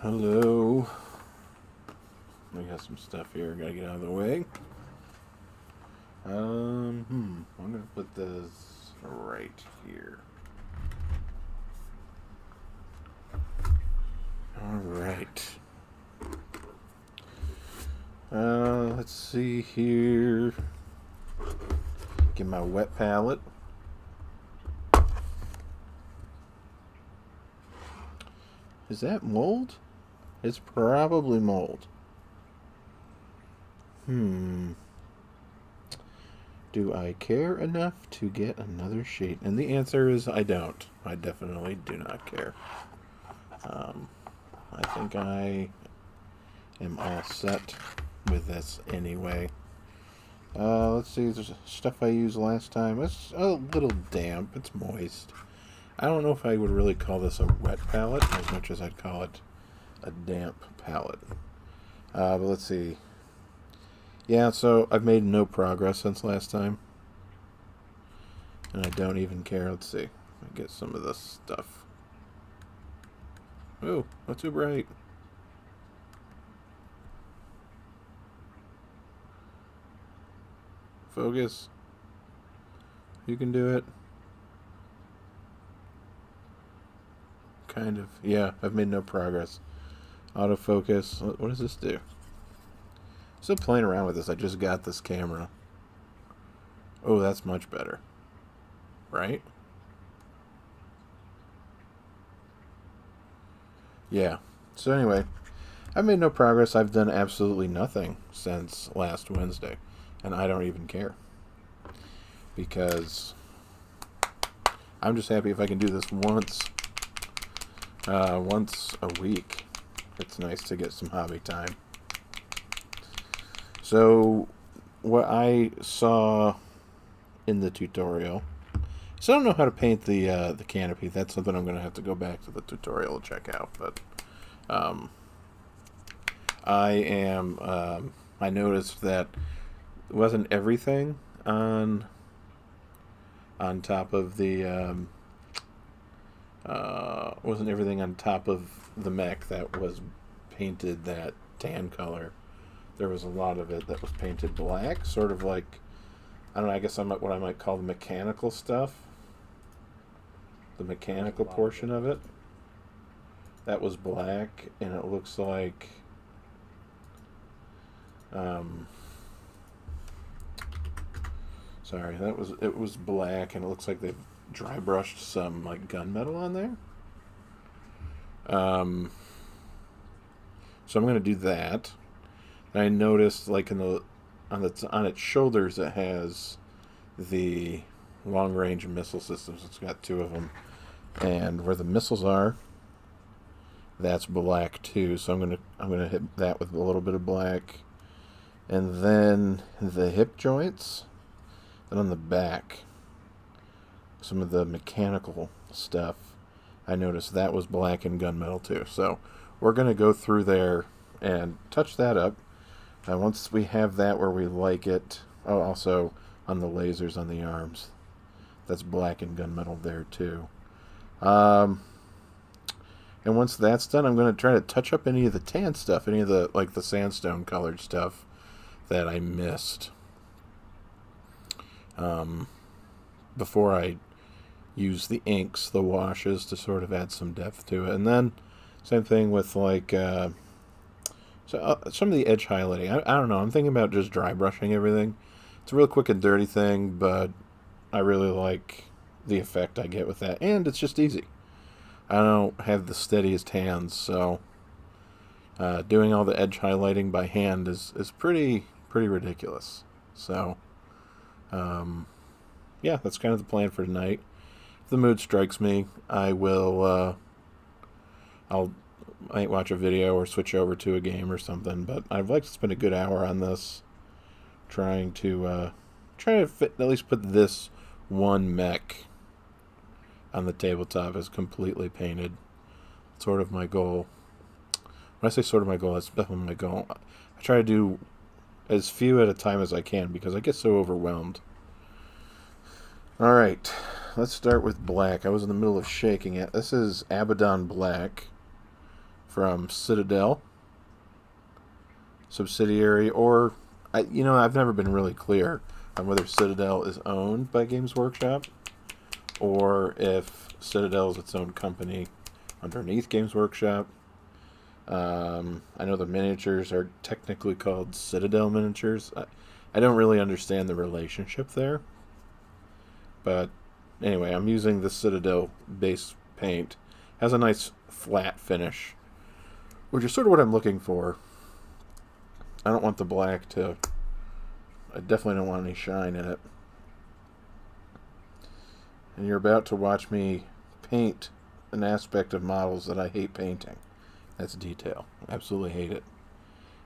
Hello. I got some stuff here. Gotta get out of the way. I'm gonna put this right here. All right. Let's see here. Get my wet palette. Is that mold? It's probably mold. Do I care enough to get another sheet? And the answer is I don't. I definitely do not care. I think I am all set with this anyway. Let's see, there's stuff I used last time. It's a little damp. It's moist. I don't know if I would really call this a wet palette as much as I'd call it a damp palette. But let's see. Yeah, so I've made no progress since last time. And I don't even care. Let's see. Let me get some of this stuff. Oh, not too bright. Focus. You can do it. Kind of. Yeah, I've made no progress. Autofocus. What does this do? Still playing around with this. I just got this camera. Oh, that's much better. Right? Yeah. So anyway, I've made no progress. I've done absolutely nothing since last Wednesday. And I don't even care. Because I'm just happy if I can do this once a week. It's nice to get some hobby time. So, what I saw in the tutorial, so I don't know how to paint the canopy. That's something I'm going to have to go back to the tutorial to check out. But I noticed that it wasn't everything on top of the wasn't everything on top of the mech that was painted that tan color. There was a lot of it that was painted black, sort of like, I don't know, I guess what I might call the mechanical stuff. The mechanical portion of it. That was black, and it looks like sorry, it was black, and it looks like they've dry brushed some like gunmetal on there. So I'm gonna do that. And I noticed, like on its shoulders, it has the long-range missile systems. It's got 2 of them, and where the missiles are, that's black too. So I'm gonna hit that with a little bit of black, and then the hip joints, and on the back, some of the mechanical stuff. I noticed that was black and gunmetal too. So we're gonna go through there and touch that up. Once we have that where we like it, oh, also on the lasers on the arms, that's black and gunmetal there too. And once that's done, I'm going to try to touch up any of the tan stuff, any of the like the sandstone colored stuff that I missed before I use the inks, the washes, to sort of add some depth to it. And then same thing with like some of the edge highlighting. I don't know. I'm thinking about just dry brushing everything. It's a real quick and dirty thing, but I really like the effect I get with that. And it's just easy. I don't have the steadiest hands, so doing all the edge highlighting by hand is pretty ridiculous. So, yeah, that's kind of the plan for tonight. If the mood strikes me, I will. I might watch a video or switch over to a game or something, but I'd like to spend a good hour on this, trying to at least put this one mech on the tabletop as completely painted. Sort of my goal. When I say sort of my goal, that's definitely my goal. I try to do as few at a time as I can because I get so overwhelmed. Alright, let's start with black. I was in the middle of shaking it. This is Abaddon Black from Citadel subsidiary, or I've never been really clear on whether Citadel is owned by Games Workshop or if Citadel is its own company underneath Games Workshop. I know the miniatures are technically called Citadel miniatures. I don't really understand the relationship there. But anyway, I'm using the Citadel base paint. Has a nice flat finish, which is sort of what I'm looking for. I don't want the black to... I definitely don't want any shine in it. And you're about to watch me paint an aspect of models that I hate painting. That's detail. I absolutely hate it.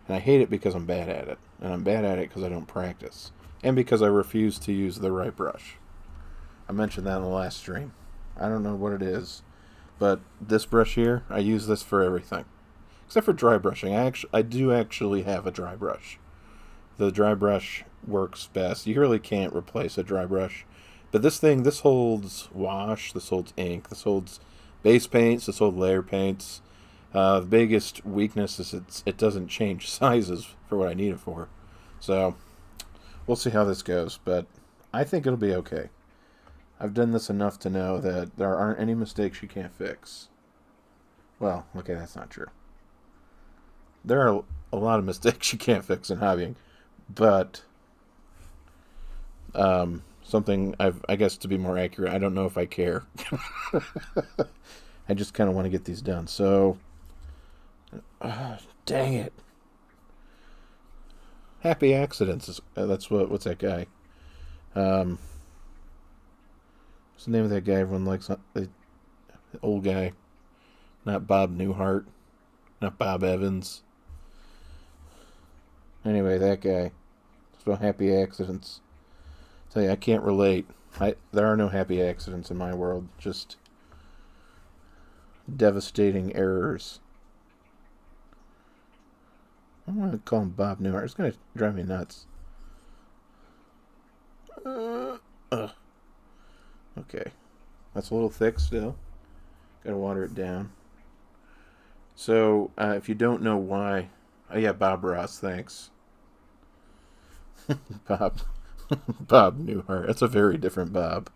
And I hate it because I'm bad at it. And I'm bad at it because I don't practice. And because I refuse to use the right brush. I mentioned that in the last stream. I don't know what it is. But this brush here, I use this for everything. Except for dry brushing. I do actually have a dry brush. The dry brush works best. You really can't replace a dry brush. But this holds wash, this holds ink, this holds base paints, this holds layer paints. The biggest weakness is it doesn't change sizes for what I need it for. So, we'll see how this goes, but I think it'll be okay. I've done this enough to know that there aren't any mistakes you can't fix. Well, okay, that's not true. There are a lot of mistakes you can't fix in hobbying, but something I guess to be more accurate, I don't know if I care. I just kind of want to get these done. So, dang it. Happy Accidents is what's that guy? What's the name of that guy everyone likes? The old guy, not Bob Newhart, not Bob Evans. Anyway, that guy. It's about happy accidents. Tell you, I can't relate. There are no happy accidents in my world. Just devastating errors. I don't want to call him Bob Newhart. It's going to drive me nuts. Okay. That's a little thick still. Gotta water it down. So, if you don't know why... Oh, yeah, Bob Ross, thanks. Bob Newhart. That's a very different Bob.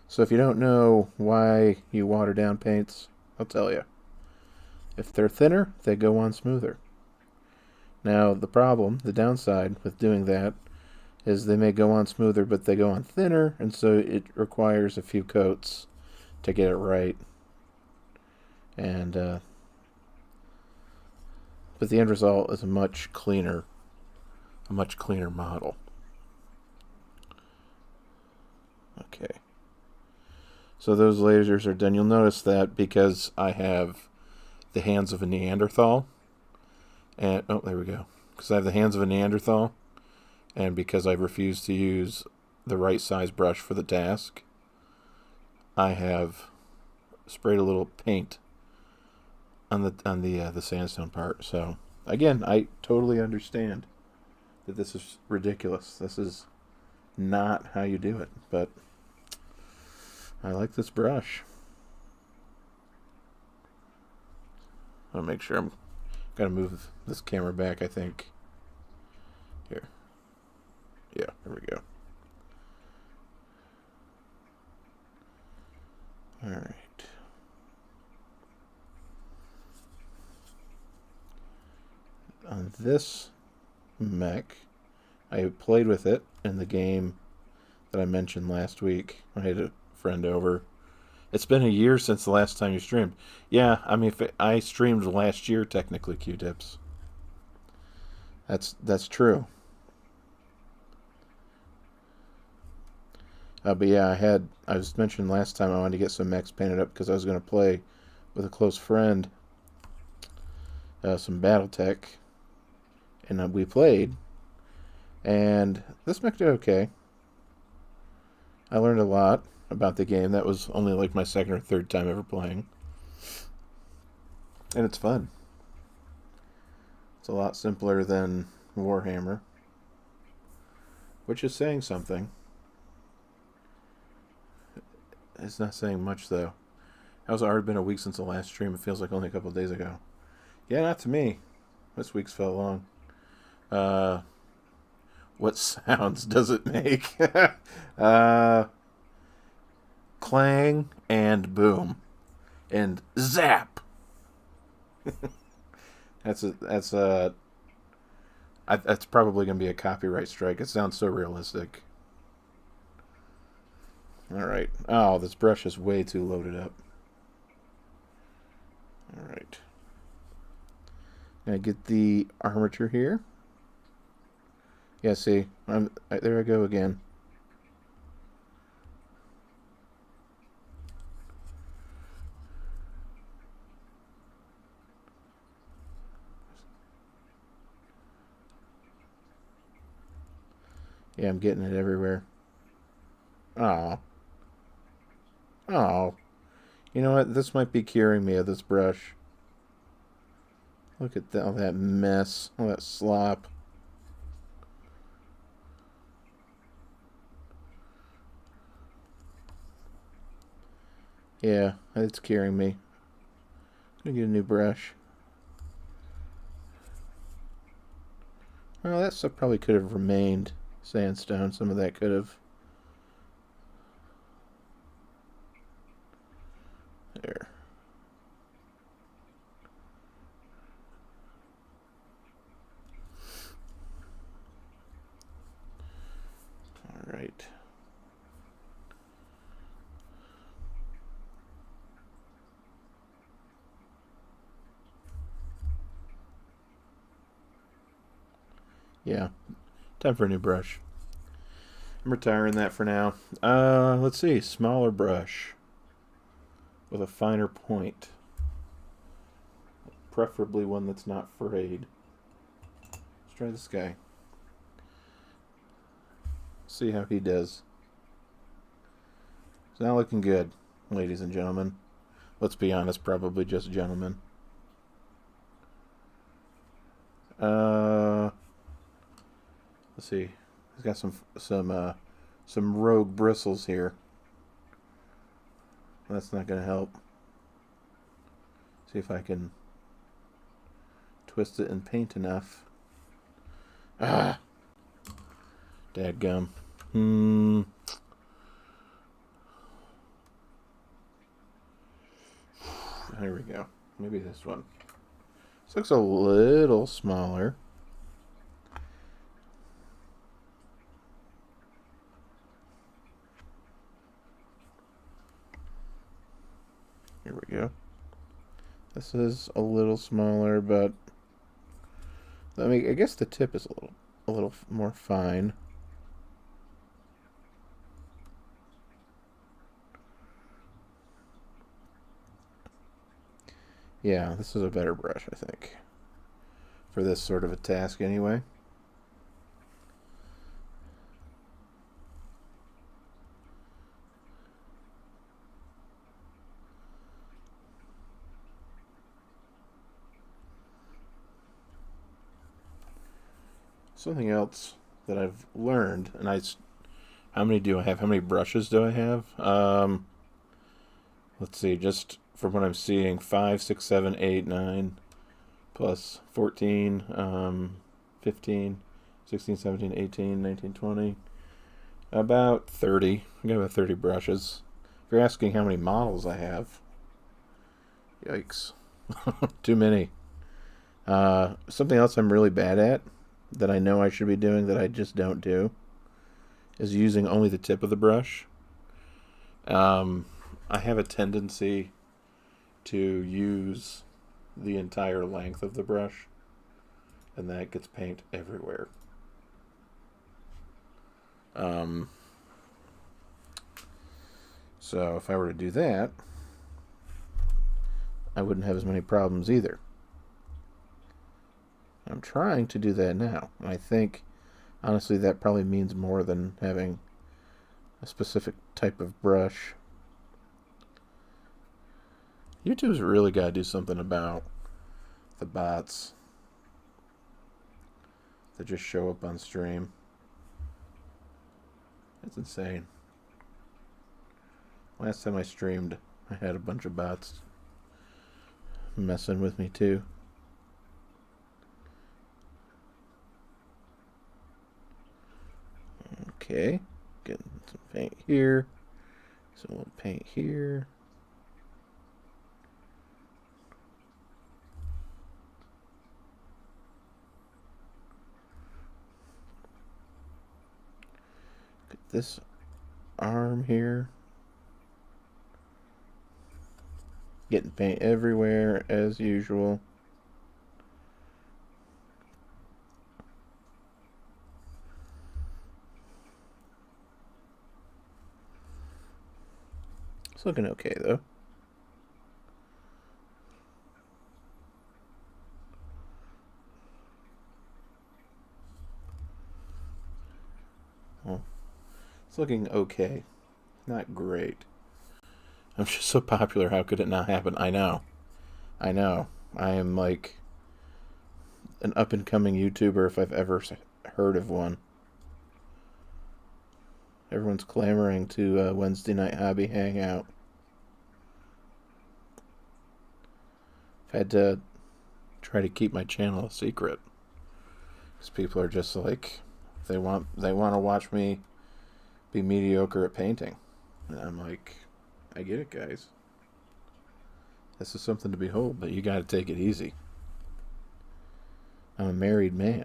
So if you don't know why you water down paints, I'll tell you. If they're thinner, they go on smoother. Now, the downside with doing that is they may go on smoother, but they go on thinner, and so it requires a few coats to get it right. And but the end result is a much cleaner model. Okay. So those lasers are done. You'll notice that because I have the hands of a Neanderthal, and there we go. Because I have the hands of a Neanderthal, and because I refuse to use the right size brush for the task, I have sprayed a little paint on the sandstone part. So again, I totally understand that this is ridiculous. This is not how you do it, but I like this brush. I'll make sure I'm gotta move this camera back, I think. Here. Yeah, there we go. Alright. On this mech, I played with it in the game that I mentioned last week. I had a friend over. It's been a year since the last time you streamed. Yeah, I mean, I streamed last year, technically, Q-tips. That's true. But yeah, I was mentioned last time I wanted to get some mechs painted up because I was going to play with a close friend some Battletech. And we played. And this mech did okay. I learned a lot about the game. That was only like my second or third time ever playing. And it's fun. It's a lot simpler than Warhammer, which is saying something. It's not saying much, though. It's already been a week since the last stream. It feels like only a couple of days ago. Yeah, not to me. This week's felt long. What sounds does it make? Clang and boom. And zap! That's probably going to be a copyright strike. It sounds so realistic. Alright. Oh, this brush is way too loaded up. Alright. Now get the armature here. Yeah, see, there I go again. Yeah, I'm getting it everywhere. Oh. Oh. You know what? This might be curing me of this brush. Look at all that mess. All that slop. Yeah, it's curing me. I'm gonna get a new brush. Well, that stuff probably could have remained sandstone. Some of that could have. There. All right. Yeah, time for a new brush. I'm retiring that for now. Let's see, smaller brush with a finer point. Preferably one that's not frayed. Let's try this guy. See how he does. It's not looking good, ladies and gentlemen. Let's be honest, probably just gentlemen. Let's see. He's got some rogue bristles here. That's not going to help. See if I can twist it and paint enough. Ah! Dadgum. There we go. Maybe this one. This looks a little smaller. Here we go. This is a little smaller, but I mean, I guess the tip is a little more fine. Yeah, this is a better brush, I think, for this sort of a task anyway. Something else that I've learned, and how many do I have? How many brushes do I have? Let's see, just from what I'm seeing, 5, 6, 7, 8, 9, plus 14, 15, 16, 17, 18, 19, 20, about 30. I got about 30 brushes. If you're asking how many models I have, yikes, too many. Something else I'm really bad at, that I know I should be doing that I just don't do, is using only the tip of the brush. I have a tendency to use the entire length of the brush, and that gets paint everywhere. So if I were to do that, I wouldn't have as many problems either. I'm trying to do that now, and I think, honestly, that probably means more than having a specific type of brush. YouTube's really got to do something about the bots that just show up on stream. It's insane. Last time I streamed, I had a bunch of bots messing with me too. Okay, getting some paint here, some little paint here. Get this arm here. Getting paint everywhere as usual. It's looking okay though. Well, it's looking okay. Not great. I'm just so popular, how could it not happen? I know. I know. I am like an up and coming YouTuber if I've ever heard of one. Everyone's clamoring to Wednesday night hobby hangout. I've had to try to keep my channel a secret because people are just like they want to watch me be mediocre at painting, and I'm like, I get it, guys. This is something to behold, but you got to take it easy. I'm a married man.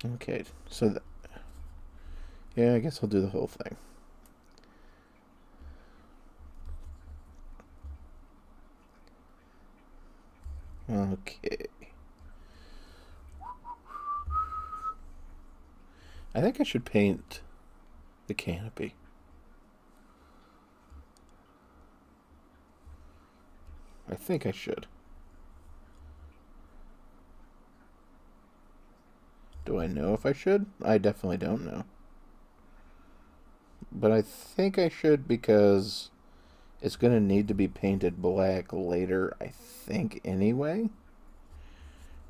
Okay, so yeah, I guess I'll do the whole thing. Okay. I think I should paint the canopy. I think I should. Do I know if I should? I definitely don't know. But I think I should because it's going to need to be painted black later, I think, anyway.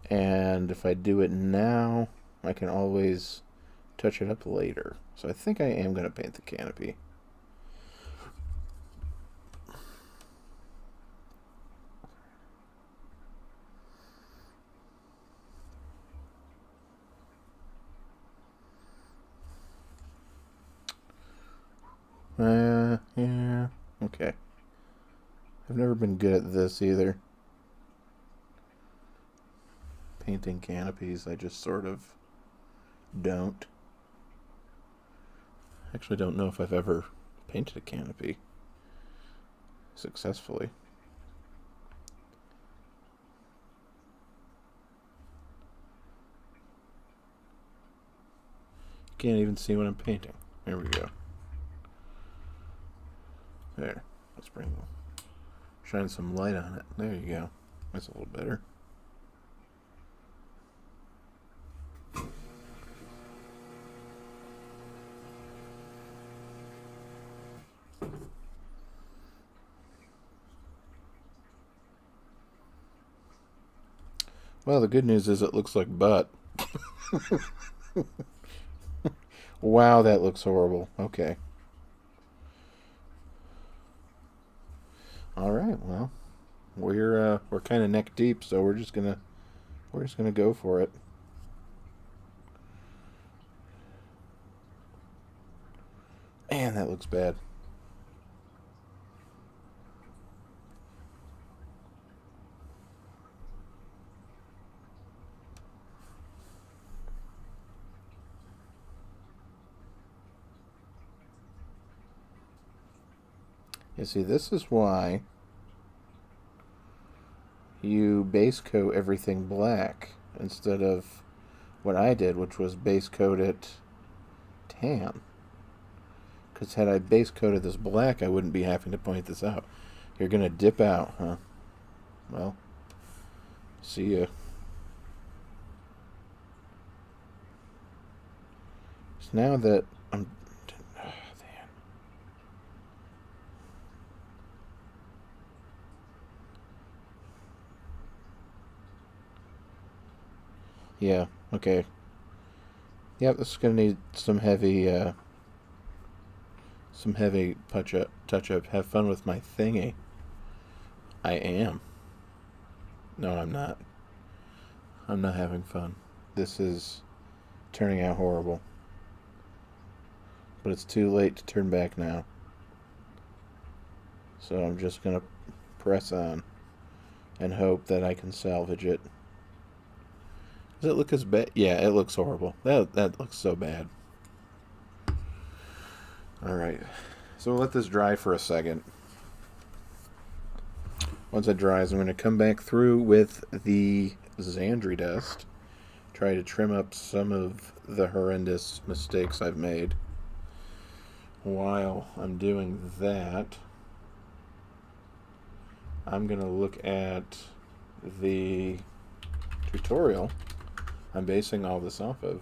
And if I do it now, I can always touch it up later. So I think I am going to paint the canopy. Yeah, okay. I've never been good at this either. Painting canopies, I just sort of don't. Actually don't know if I've ever painted a canopy successfully. Can't even see what I'm painting. There we go. There. Let's shine some light on it. There you go. That's a little better. Well, the good news is it looks like butt. Wow, that looks horrible. Okay. All right. Well, we're kind of neck deep, so we're just gonna go for it. Man, that looks bad. You see, this is why you base coat everything black instead of what I did, which was base coat it tan. Because had I base coated this black, I wouldn't be having to point this out. You're going to dip out, huh? Well, see ya. So now that I'm... Yeah, okay. Yep, this is gonna need some heavy touch up. Have fun with my thingy. I am. No, I'm not. I'm not having fun. This is turning out horrible. But it's too late to turn back now. So I'm just gonna press on and hope that I can salvage it. Does it look as bad? Yeah, it looks horrible. That looks so bad. Alright. So we'll let this dry for a second. Once it dries, I'm going to come back through with the Xandri dust. Try to trim up some of the horrendous mistakes I've made. While I'm doing that, I'm going to look at the tutorial I'm basing all this off of.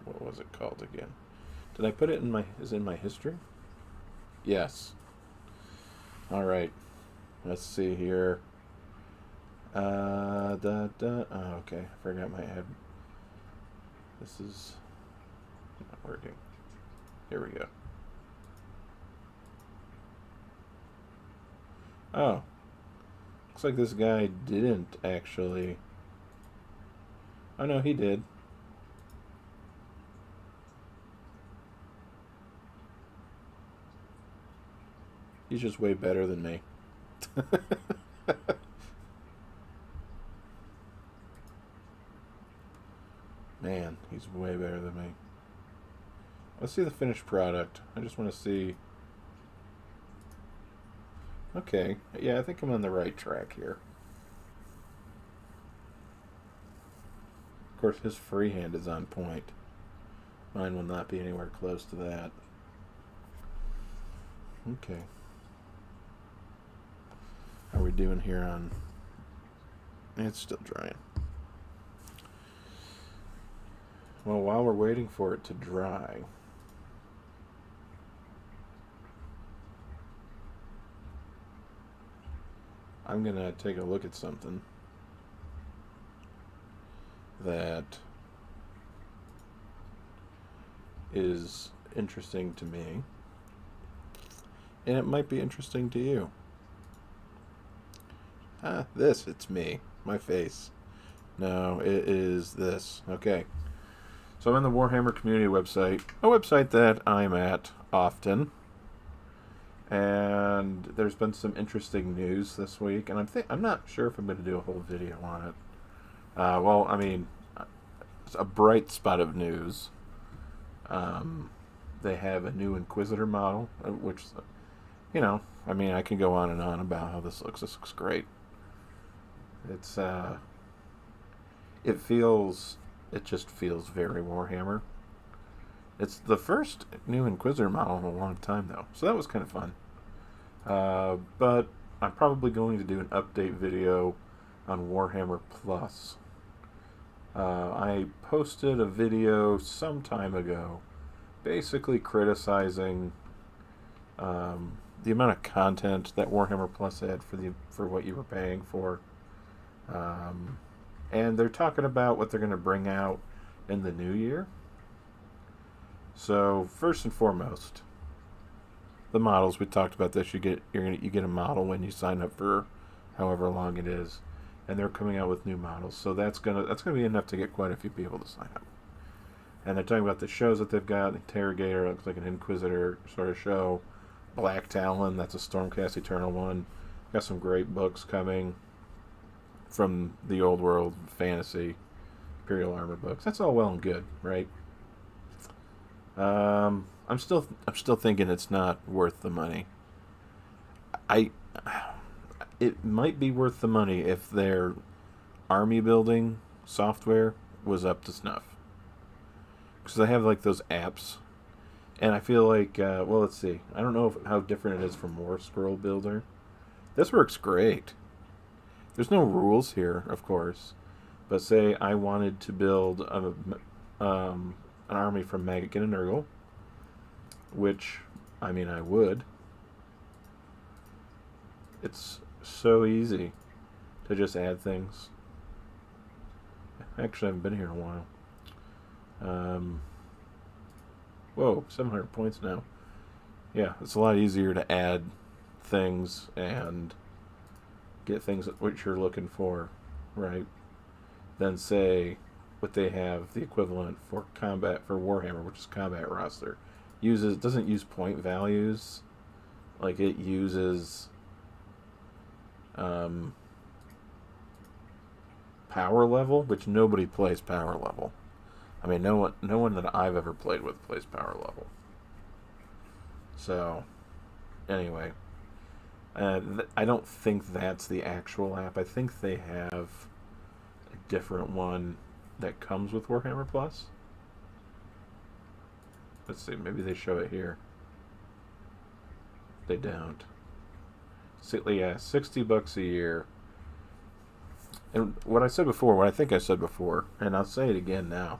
What was it called again? Did I put it in my... Is it in my history? Yes. Alright. Let's see here. Oh, okay. I forgot my ad. This is not working. Here we go. Oh. Looks like this guy didn't actually... Oh, no, he did. He's just way better than me. Man, he's way better than me. Let's see the finished product. I just want to see... Okay, yeah, I think I'm on the right track here. Of course, his freehand is on point. Mine will not be anywhere close to that. Okay. How are we doing here on... It's still drying. Well, while we're waiting for it to dry... I'm going to take a look at something that is interesting to me, and it might be interesting to you. It's me, my face. No, it is this. Okay. So I'm on the Warhammer community website, a website that I'm at often. And there's been some interesting news this week, and I'm not sure if I'm going to do a whole video on it. Well, I mean, it's a bright spot of news. They have a new Inquisitor model, which, you know, I mean, I can go on and on about how this looks. This looks great. It's it just feels very Warhammer. It's the first new Inquisitor model in a long time, though, so that was kind of fun. But I'm probably going to do an update video on Warhammer Plus. I posted a video some time ago, basically criticizing the amount of content that Warhammer Plus had for what you were paying for. And they're talking about what they're going to bring out in the new year. So first and foremost, the models, we talked about this. You get a model when you sign up for however long it is, and they're coming out with new models. So that's gonna be enough to get quite a few people to sign up. And they're talking about the shows that they've got. Interrogator looks like an Inquisitor sort of show. Black Talon, that's a Stormcast Eternal one. Got some great books coming from the old world fantasy, Imperial Armor books. That's all well and good, right? I'm still thinking it's not worth the money. It might be worth the money if their army building software was up to snuff. Because they have like those apps, and I feel like well, let's see. I don't know how different it is from War Scroll Builder. This works great. There's no rules here, of course, but say I wanted to build an army from Maggot and Nurgle, which, I mean, I would. It's so easy to just add things. Actually, I haven't been here in a while. Whoa, 700 points now. Yeah, it's a lot easier to add things and get things which you're looking for, right? Than say what they have the equivalent for combat for Warhammer, which is combat roster. Doesn't use point values, like it uses power level, which nobody plays power level. I mean, no one that I've ever played with plays power level. So, anyway, I don't think that's the actual app. I think they have a different one that comes with Warhammer Plus. Let's see, maybe they show it here. They don't. So, yeah, $60 a year. And what I think I said before, and I'll say it again now.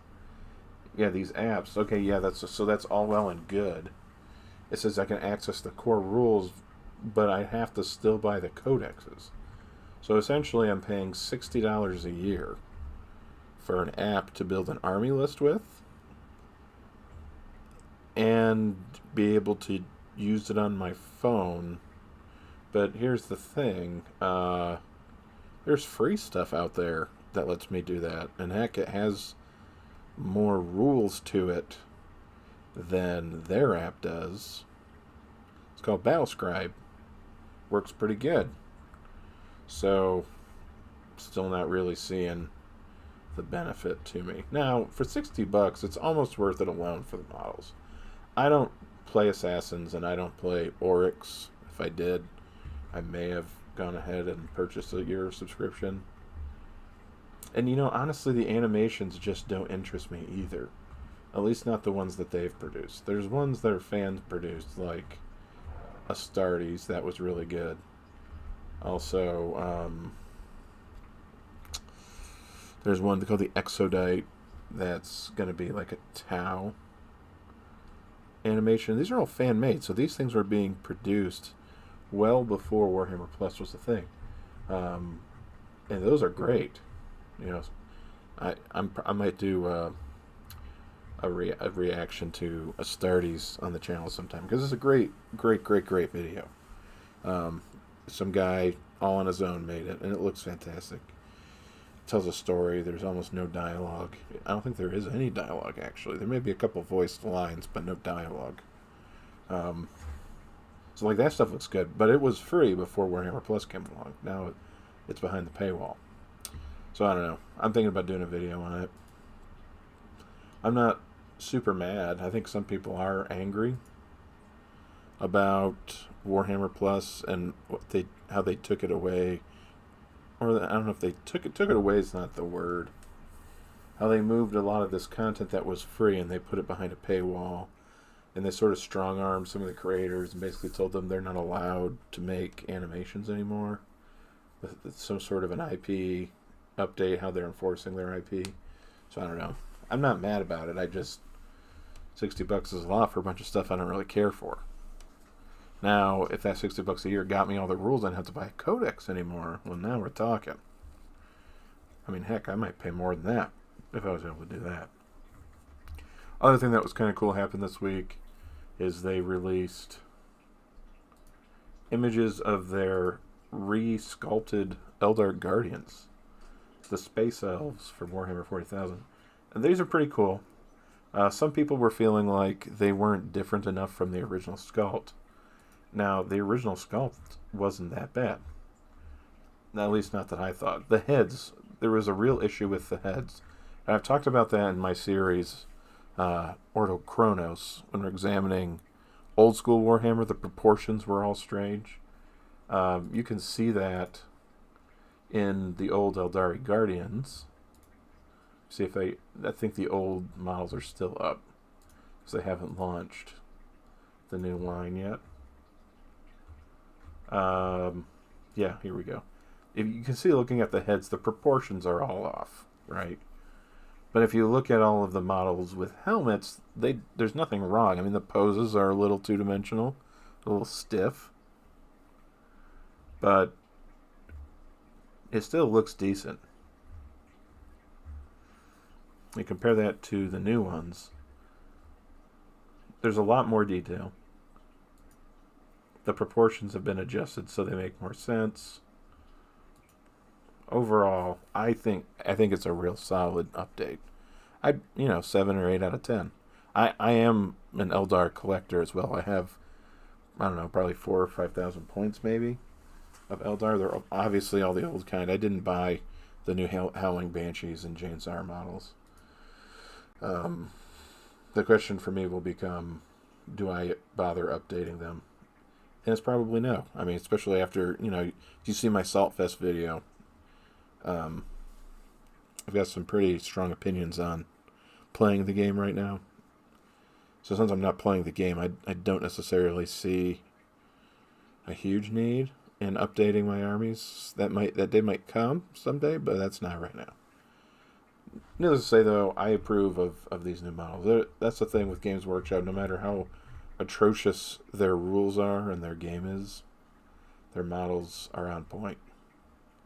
Yeah, these apps. Okay, yeah, that's all well and good. It says I can access the core rules, but I have to still buy the codexes. So essentially, I'm paying $60 a year for an app to build an army list with, and be able to use it on my phone. But here's the thing. There's free stuff out there that lets me do that. And heck, it has more rules to it than their app does. It's called Battlescribe. Works pretty good. So, still not really seeing the benefit to me. Now, for $60, it's almost worth it alone for the models. I don't play Assassins and I don't play Oryx. If I did, I may have gone ahead and purchased a year subscription. And honestly, the animations just don't interest me either. At least not the ones that they've produced. There's ones that are fans produced, like Astartes, that was really good. Also, there's one called the Exodite that's going to be like a Tau animation. These are all fan-made, so these things were being produced well before Warhammer Plus was a thing, and those are great. I might do a reaction to Astartes on the channel sometime, because it's a great video. Some guy all on his own made it, and it looks fantastic. It tells a story. There's almost no dialogue. I don't think there is any dialogue, actually. There may be a couple voiced lines, but no dialogue. So like that stuff looks good, but it was free before Warhammer Plus came along. Now it's behind the paywall. So I don't know. I'm thinking about doing a video on it. I'm not super mad. I think some people are angry about Warhammer Plus and how they took it away. Or I don't know if they took it away is not the word. How they moved a lot of this content that was free and they put it behind a paywall. And they sort of strong-armed some of the creators and basically told them they're not allowed to make animations anymore. With some sort of an IP update, how they're enforcing their IP. So I don't know. I'm not mad about it. I just... $60 is a lot for a bunch of stuff I don't really care for. Now, if that $60 a year got me all the rules, I don't have to buy a codex anymore. Well, now we're talking. I mean, heck, I might pay more than that if I was able to do that. Other thing that was kind of cool happened this week is they released images of their re-sculpted Eldar Guardians, the Space Elves from Warhammer 40,000. And these are pretty cool. Some people were feeling like they weren't different enough from the original sculpt. Now, the original sculpt wasn't that bad. At least not that I thought. The heads, there was a real issue with the heads. And I've talked about that in my series, Ordo Chronos, when we're examining old school Warhammer. The proportions were all strange. You can see that in the old Eldari Guardians. See if I think the old models are still up, because they haven't launched the new line yet. Yeah, here we go. If you can see, looking at the heads, the proportions are all off, right? But if you look at all of the models with helmets, there's nothing wrong. I mean, the poses are a little two-dimensional, a little stiff. But it still looks decent. You compare that to the new ones, there's a lot more detail. The proportions have been adjusted so they make more sense. Overall, I think it's a real solid update. 7 or 8 out of 10. I am an Eldar collector as well. I have, I don't know, probably 4,000 or 5,000 points maybe of Eldar. They're obviously all the old kind. I didn't buy the new Howling Banshees and Jane'Sar models. The question for me will become, do I bother updating them? And it's probably no. I mean, especially after, you see my Saltfest video. I've got some pretty strong opinions on playing the game right now. So since I'm not playing the game, I don't necessarily see a huge need in updating my armies. That day might come someday, but that's not right now. Needless to say, though, I approve of these new models. That's the thing with Games Workshop. No matter how atrocious their rules are and their game is, their models are on point.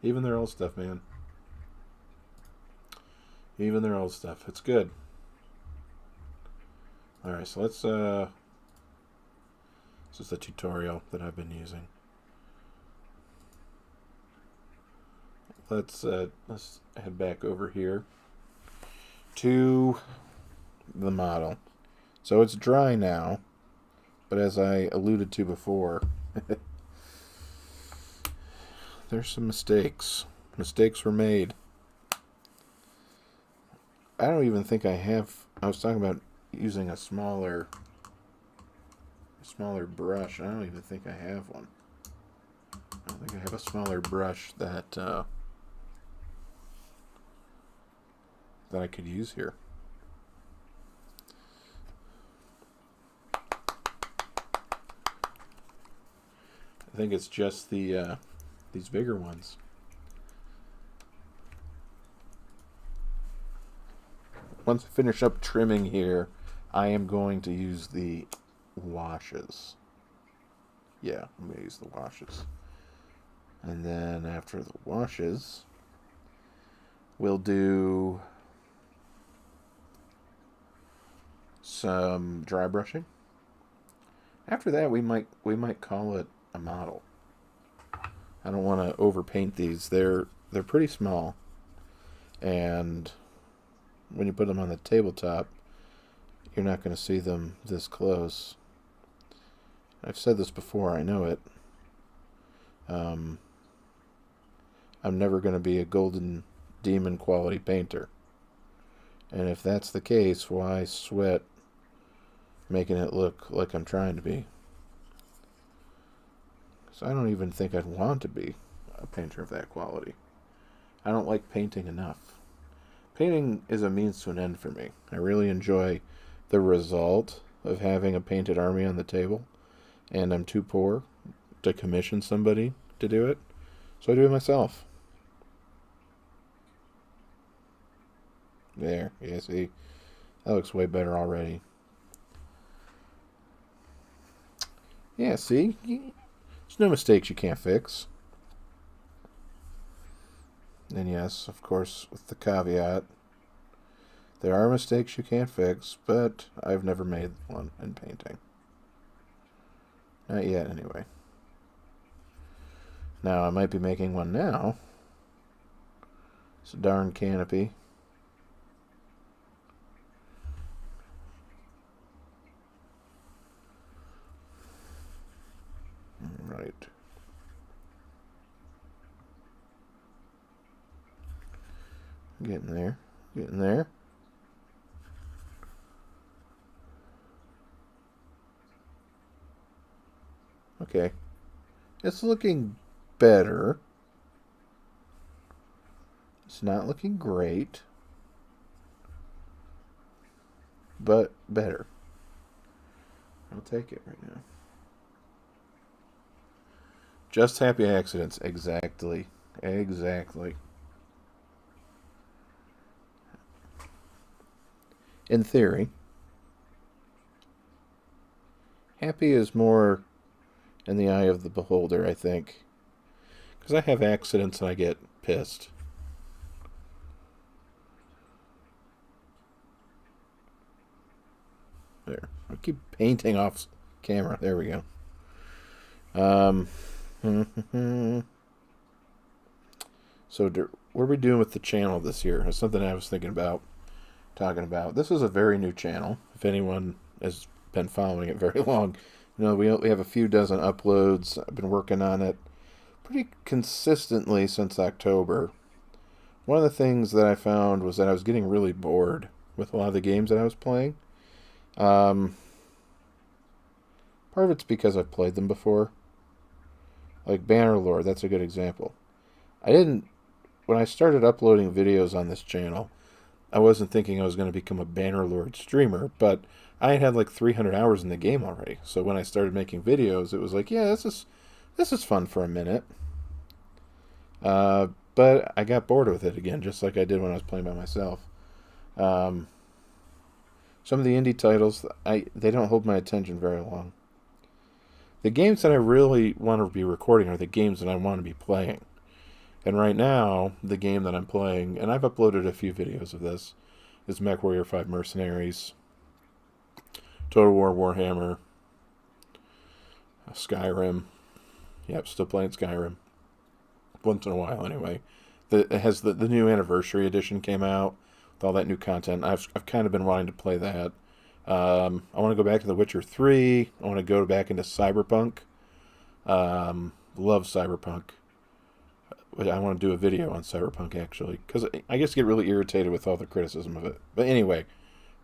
Even their old stuff, man. Even their old stuff. It's good. Alright, so let's, this is the tutorial that I've been using. Let's head back over here to the model. So it's dry now, but as I alluded to before, there's some mistakes. Mistakes were made. I don't even think I was talking about using a smaller brush. I don't even think I have one. I don't think I have a smaller brush that I could use here. I think it's just these bigger ones. Once I finish up trimming here, I am going to use the washes. Yeah, I'm going to use the washes. And then after the washes, we'll do some dry brushing. After that, we might call it a model. I don't want to overpaint these. They're pretty small, and when you put them on the tabletop, you're not going to see them this close. I've said this before, I know it. I'm never going to be a golden demon quality painter. And if that's the case, why sweat making it look like I'm trying to be? So I don't even think I'd want to be a painter of that quality. I don't like painting enough. Painting is a means to an end for me. I really enjoy the result of having a painted army on the table, and I'm too poor to commission somebody to do it, so I do it myself. There, yeah, see, that looks way better already. Yeah, see, there's no mistakes you can't fix. And yes, of course, with the caveat, there are mistakes you can't fix, but I've never made one in painting. Not yet, anyway. Now, I might be making one now. It's a darn Canopy. Right. Getting there. Getting there. Okay. It's looking better. It's not looking great, but better. I'll take it right now. Just happy accidents. Exactly. Exactly. In theory, happy is more in the eye of the beholder, I think. Because I have accidents and I get pissed. There. I keep painting off camera. There we go. So what are we doing with the channel this year? That's something I was thinking about talking about. This is a very new channel. If anyone has been following it very long, you know, we have a few dozen uploads. I've been working on it pretty consistently since October. One of the things that I found was that I was getting really bored with a lot of the games that I was playing. Part of it's because I've played them before. Like Bannerlord, that's a good example. When I started uploading videos on this channel, I wasn't thinking I was going to become a Bannerlord streamer, but I had like 300 hours in the game already. So when I started making videos, it was like, yeah, this is fun for a minute. But I got bored with it again, just like I did when I was playing by myself. Some of the indie titles, they don't hold my attention very long. The games that I really want to be recording are the games that I want to be playing. And right now, the game that I'm playing, and I've uploaded a few videos of this, is MechWarrior 5 Mercenaries, Total War Warhammer, Skyrim. Yep, still playing Skyrim. Once in a while, anyway. It has the new Anniversary Edition came out with all that new content. I've kind of been wanting to play that. I want to go back to The Witcher 3. I want to go back into Cyberpunk. Love Cyberpunk. I want to do a video on Cyberpunk, actually, because I just get really irritated with all the criticism of it. But anyway,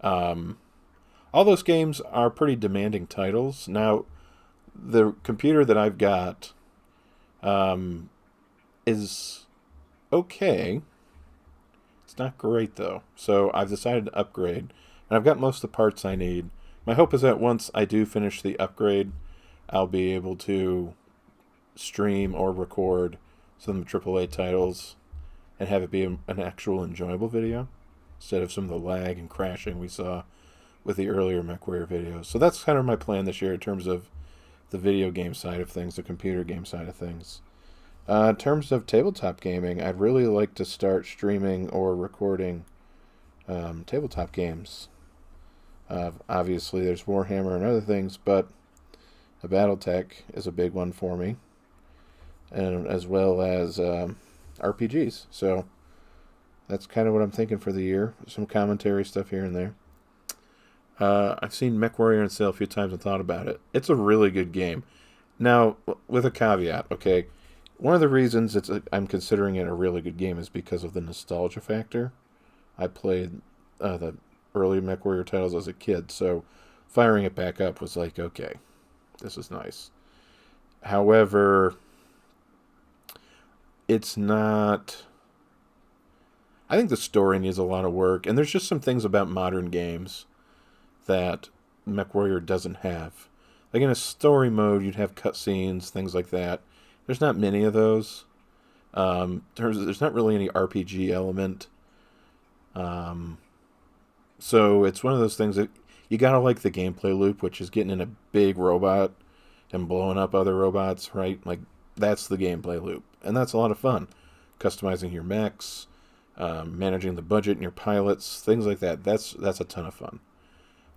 all those games are pretty demanding titles. Now, the computer that I've got is okay. It's not great, though. So I've decided to upgrade, and I've got most of the parts I need. My hope is that once I do finish the upgrade, I'll be able to stream or record some of the AAA titles and have it be an actual enjoyable video instead of some of the lag and crashing we saw with the earlier MechWarrior videos. So that's kind of my plan this year in terms of the video game side of things, the computer game side of things. In terms of tabletop gaming, I'd really like to start streaming or recording tabletop games. Obviously, there's Warhammer and other things, but Battletech is a big one for me, and as well as RPGs. So that's kind of what I'm thinking for the year. Some commentary stuff here and there. I've seen MechWarrior on sale a few times and thought about it. It's a really good game. Now, with a caveat, okay? One of the reasons I'm considering it a really good game is because of the nostalgia factor. I played the early MechWarrior titles as a kid, so firing it back up was like, okay, this is nice. However, it's not... I think the story needs a lot of work, and there's just some things about modern games that MechWarrior doesn't have. Like in a story mode, you'd have cutscenes, things like that. There's not many of those. There's not really any RPG element. So it's one of those things that you gotta like the gameplay loop, which is getting in a big robot and blowing up other robots, right? Like, that's the gameplay loop. And that's a lot of fun. Customizing your mechs, managing the budget and your pilots, things like that. That's a ton of fun.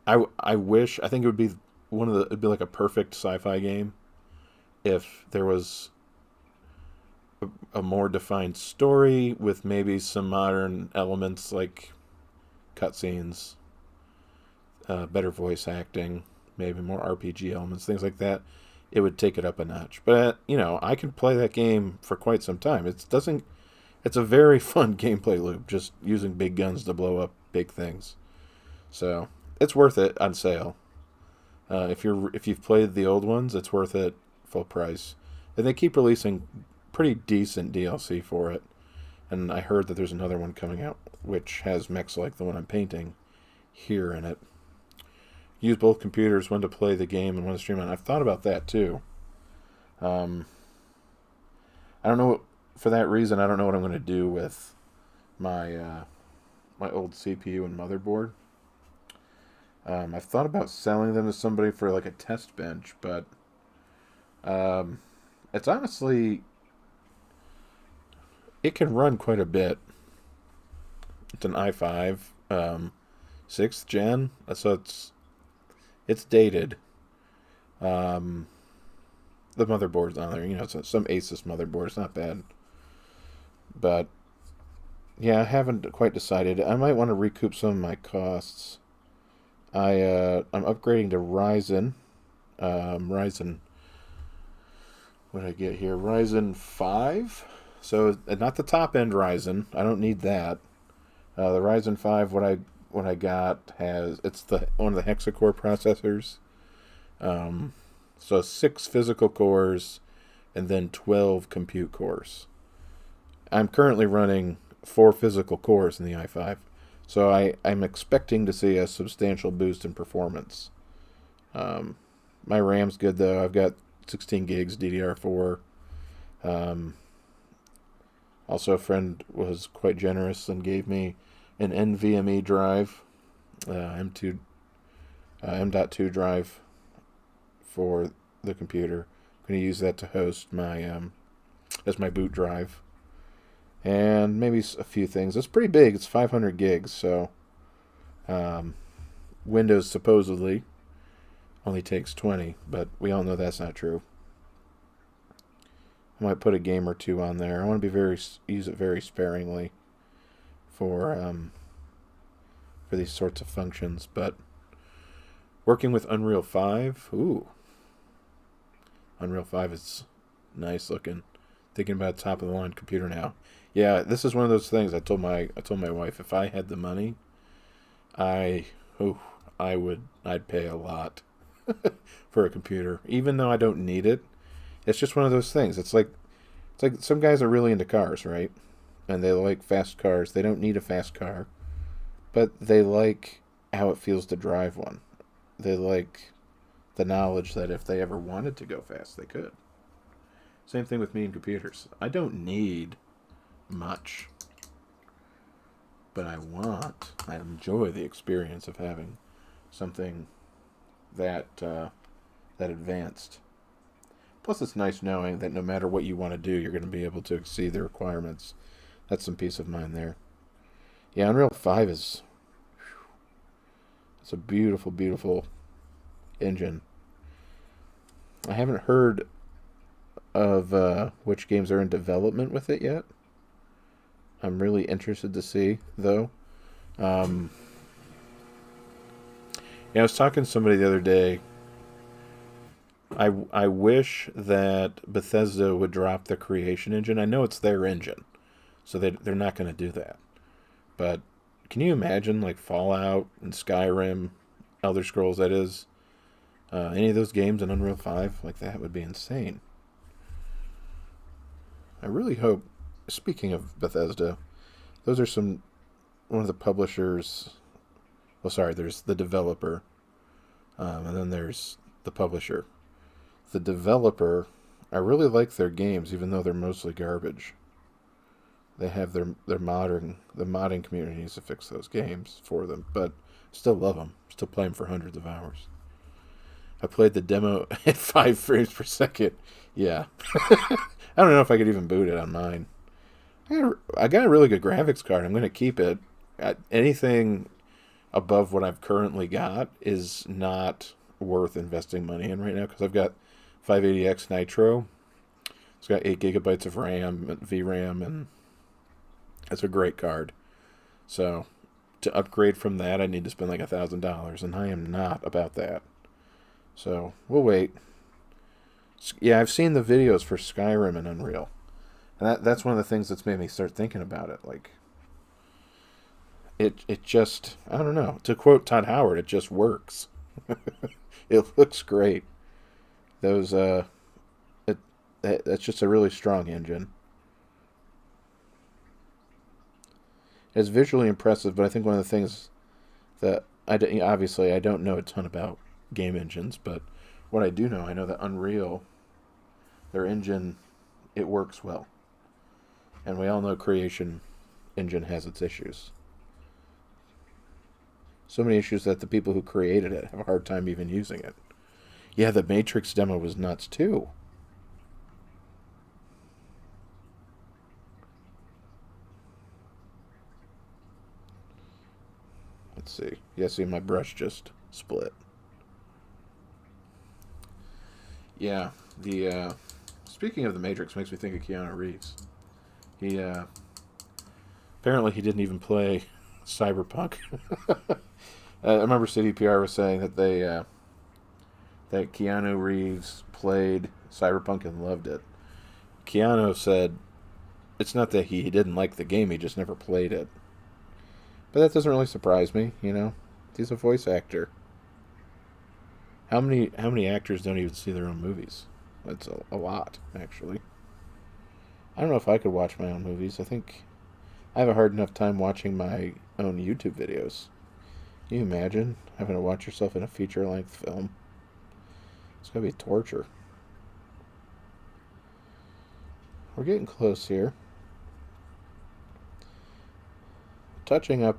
I think it would be it'd be like a perfect sci-fi game if there was a more defined story with maybe some modern elements like cutscenes, better voice acting, maybe more RPG elements, things like that. It would take it up a notch. But I could play that game for quite some time. It's a very fun gameplay loop, just using big guns to blow up big things. So it's worth it on sale. If you've played the old ones, it's worth it full price. And they keep releasing pretty decent DLC for it. And I heard that there's another one coming out which has mechs like the one I'm painting here in it. Use both computers, one to play the game and one to stream on. I've thought about that too. I don't know. For that reason, I don't know what I'm going to do with my my old CPU and motherboard. I've thought about selling them to somebody for like a test bench, but it's honestly, it can run quite a bit. It's an i5, 6th gen, so it's dated. The motherboard's on there. It's some Asus motherboard. It's not bad. But, yeah, I haven't quite decided. I might want to recoup some of my costs. I'm upgrading to Ryzen. Ryzen. What did I get here? Ryzen 5. So, not the top-end Ryzen. I don't need that. The Ryzen 5, what I got it's one of the hexa-core processors. So 6 physical cores and then 12 compute cores. I'm currently running 4 physical cores in the i5, so I'm expecting to see a substantial boost in performance. My RAM's good though. I've got 16 gigs DDR4. Also, a friend was quite generous and gave me an NVMe drive, M2, M.2 drive for the computer. I'm going to use that to host my as my boot drive, and maybe a few things. It's pretty big. It's 500 gigs, so Windows supposedly only takes 20, but we all know that's not true. I might put a game or two on there. I want to use it very sparingly for these sorts of functions, but working with Unreal 5, Unreal 5 is nice looking. Thinking about top of the line computer now. Yeah, this is one of those things I told my wife, if I had the money, I'd pay a lot for a computer, even though I don't need it. It's just one of those things. It's like some guys are really into cars, right? And they like fast cars. They don't need a fast car, but they like how it feels to drive one. They like the knowledge that if they ever wanted to go fast, they could. Same thing with me and computers. I don't need much, but I enjoy the experience of having something that advanced. Plus, it's nice knowing that no matter what you want to do, you're going to be able to exceed the requirements. That's some peace of mind there. Yeah, Unreal 5 it's a beautiful, beautiful engine. I haven't heard of which games are in development with it yet. I'm really interested to see, though. Yeah, I was talking to somebody the other day. I wish that Bethesda would drop the Creation Engine. I know it's their engine, so they're not going to do that. But can you imagine, like, Fallout and Skyrim, Elder Scrolls, that is, any of those games in Unreal 5? Like, that would be insane. I really hope, speaking of Bethesda, those are one of the publishers. Well, sorry, there's the developer, and then there's the publisher. The developer, I really like their games, even though they're mostly garbage. They have the modding community needs to fix those games for them, but still love them. Still play them for hundreds of hours. I played the demo at 5 frames per second. Yeah. I don't know if I could even boot it on mine. I got a really good graphics card. I'm going to keep it. Anything above what I've currently got is not worth investing money in right now, because I've got 580X Nitro. It's got 8 gigabytes of RAM and VRAM, and it's a great card. So to upgrade from that, I need to spend like $1,000, and I am not about that. So we'll wait. Yeah, I've seen the videos for Skyrim and Unreal, and that's one of the things that's made me start thinking about it. Like, it just, I don't know. To quote Todd Howard, it just works. It looks great. That's just a really strong engine. It's visually impressive, but I think one of the things that obviously I don't know a ton about game engines, but what I do know, I know that Unreal, their engine, it works well. And we all know Creation Engine has its issues. So many issues that the people who created it have a hard time even using it. Yeah, the Matrix demo was nuts too. Let's see. Yeah, see, my brush just split. Yeah, the speaking of the Matrix makes me think of Keanu Reeves. He apparently he didn't even play Cyberpunk. I remember CDPR was saying that they that Keanu Reeves played Cyberpunk and loved it. Keanu said it's not that he didn't like the game, he just never played it. But that doesn't really surprise me, you know. He's a voice actor. How many actors don't even see their own movies? That's a lot, actually. I don't know if I could watch my own movies. I think I have a hard enough time watching my own YouTube videos. Can you imagine having to watch yourself in a feature-length film? It's going to be torture. We're getting close here. Touching up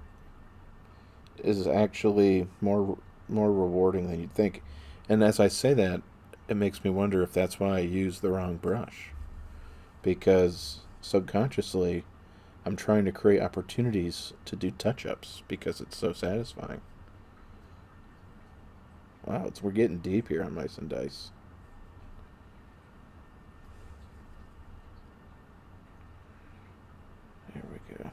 is actually more rewarding than you'd think. And as I say that, it makes me wonder if that's why I use the wrong brush. Because subconsciously, I'm trying to create opportunities to do touch-ups because it's so satisfying. Wow, we're getting deep here on Mice and Dice. There we go.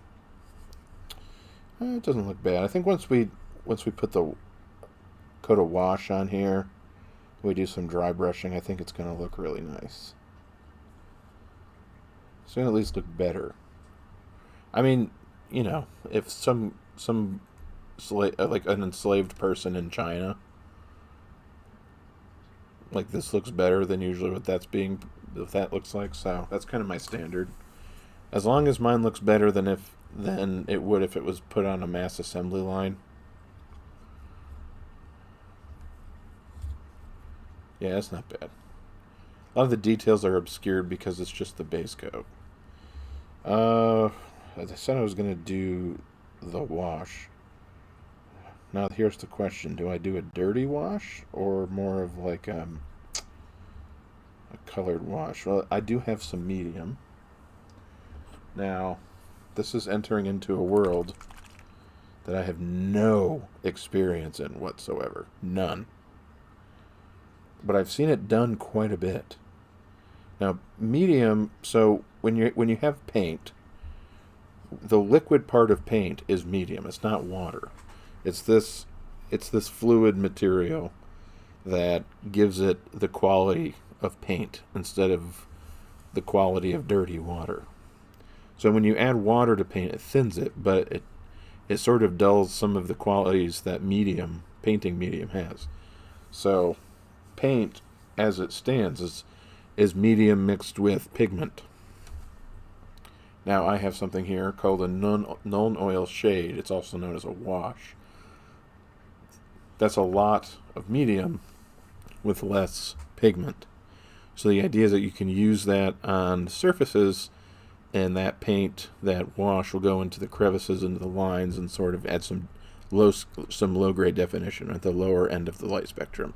It doesn't look bad. I think once we put the coat of wash on here, we do some dry brushing, I think it's going to look really nice. It's going to at least look better. I mean, you know, if some like an enslaved person in China, like this looks better than usually what that looks like. So that's kind of my standard. As long as mine looks better than it would if it was put on a mass assembly line. Yeah, that's not bad. A lot of the details are obscured because it's just the base coat. As I said, I was going to do the wash. Now, here's the question. Do I do a dirty wash or more of like a colored wash? Well, I do have some medium. Now, this is entering into a world that I have no experience in whatsoever. None. But I've seen it done quite a bit. Now, medium, so when you have paint, the liquid part of paint is medium. It's not water. It's this fluid material that gives it the quality of paint instead of the quality of dirty water. So when you add water to paint, it thins it, but it sort of dulls some of the qualities that painting medium has. So paint, as it stands, is medium mixed with pigment. Now I have something here called a non-oil shade. It's also known as a wash. That's a lot of medium with less pigment. So the idea is that you can use that on surfaces, and that paint, that wash, will go into the crevices, into the lines, and sort of add some low-grade definition at the lower end of the light spectrum.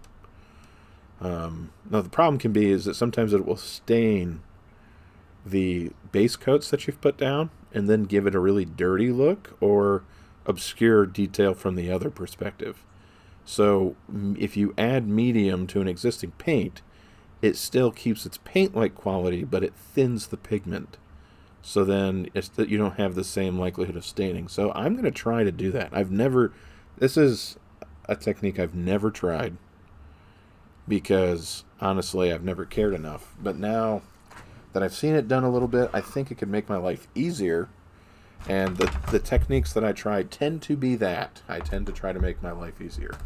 Now the problem can be is that sometimes it will stain the base coats that you've put down and then give it a really dirty look or obscure detail from the other perspective. So if you add medium to an existing paint, it still keeps its paint-like quality, but it thins the pigment. So then you don't have the same likelihood of staining. So I'm going to try to do that. This is a technique I've never tried because, honestly, I've never cared enough. But now that I've seen it done a little bit, I think it could make my life easier. And the techniques that I try tend to be that. I tend to try to make my life easier.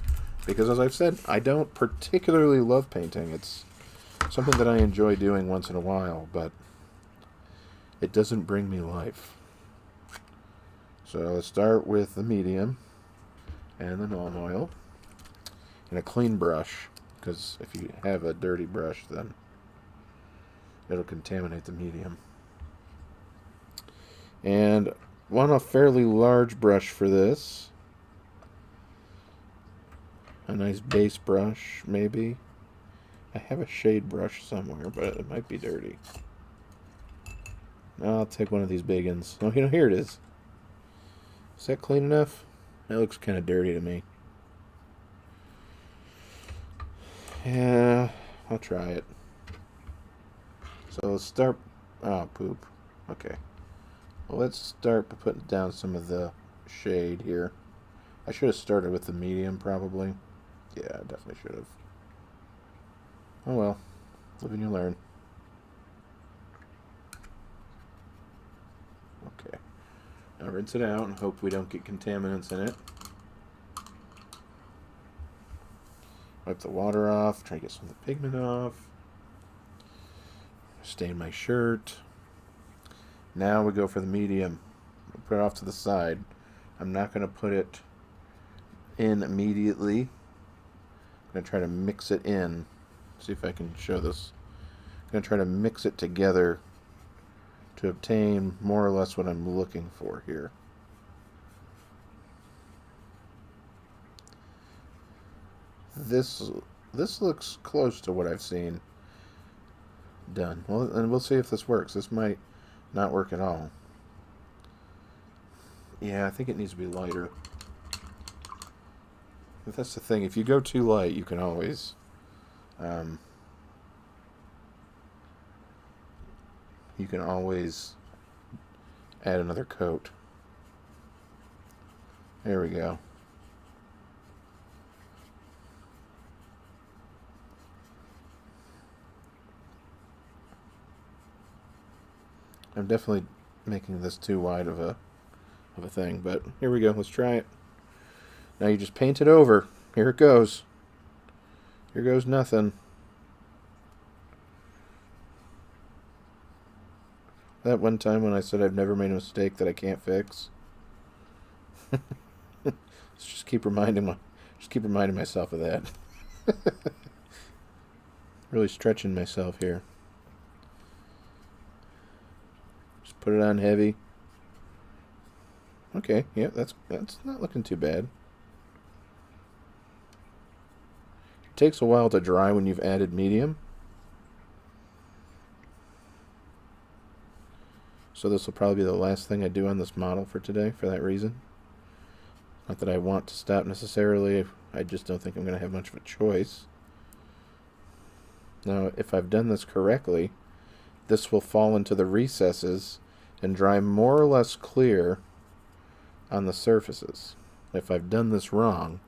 Because, as I've said, I don't particularly love painting. It's something that I enjoy doing once in a while, but it doesn't bring me life. So let's start with the medium and the non-oil and a clean brush, because if you have a dirty brush, then it'll contaminate the medium. And want a fairly large brush for this. A nice base brush, maybe. I have a shade brush somewhere, but it might be dirty. I'll take one of these big ones. Oh, here it is. Is that clean enough? That looks kind of dirty to me. Yeah, I'll try it. So let's start... Oh, poop. Okay. Well, let's start by putting down some of the shade here. I should have started with the medium, probably. Yeah, I definitely should have. Oh well. Live and you learn. Okay. Now rinse it out and hope we don't get contaminants in it. Wipe the water off. Try to get some of the pigment off. Stain my shirt. Now we go for the medium. We'll put it off to the side. I'm not going to put it in immediately. I'm going to try to mix it in. See if I can show this. I'm going to try to mix it together to obtain more or less what I'm looking for here. This looks close to what I've seen done. Well, and we'll see if this works. This might not work at all. Yeah, I think it needs to be lighter. But that's the thing. If you go too light, you can always add another coat. There we go. I'm definitely making this too wide of a thing, but here we go. Let's try it. Now you just paint it over. Here it goes. Here goes nothing. That one time when I said I've never made a mistake that I can't fix. Let's just keep reminding myself of that. Really stretching myself here. Just put it on heavy. Okay, yeah, that's not looking too bad. It takes a while to dry when you've added medium. So this will probably be the last thing I do on this model for today for that reason. Not that I want to stop necessarily, I just don't think I'm going to have much of a choice. Now, if I've done this correctly, this will fall into the recesses and dry more or less clear on the surfaces. If I've done this wrong,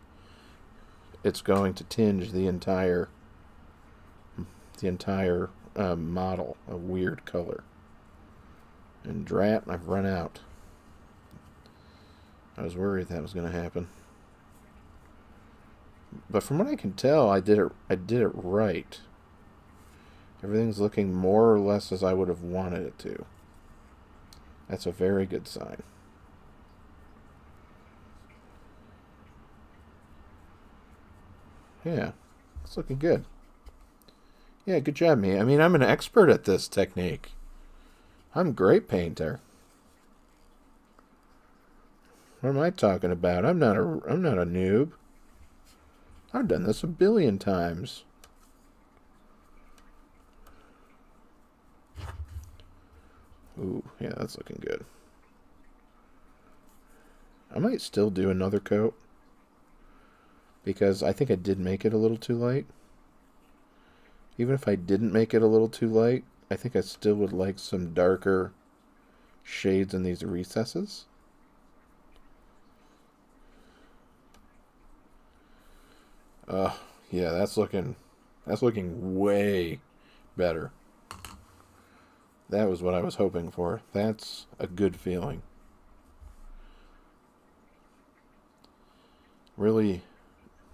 it's going to tinge the entire model a weird color. And drat, I've run out. I was worried that was going to happen. But from what I can tell, I did it right. Everything's looking more or less as I would have wanted it to. That's a very good sign. Yeah, it's looking good. Yeah, good job, me. I mean, I'm an expert at this technique. I'm a great painter. What am I talking about? I'm not a noob. I've done this a billion times. Ooh, yeah, that's looking good. I might still do another coat, because I think I did make it a little too light. Even if I didn't make it a little too light, I think I still would like some darker shades in these recesses. Yeah, that's looking way better. That was what I was hoping for. That's a good feeling. Really,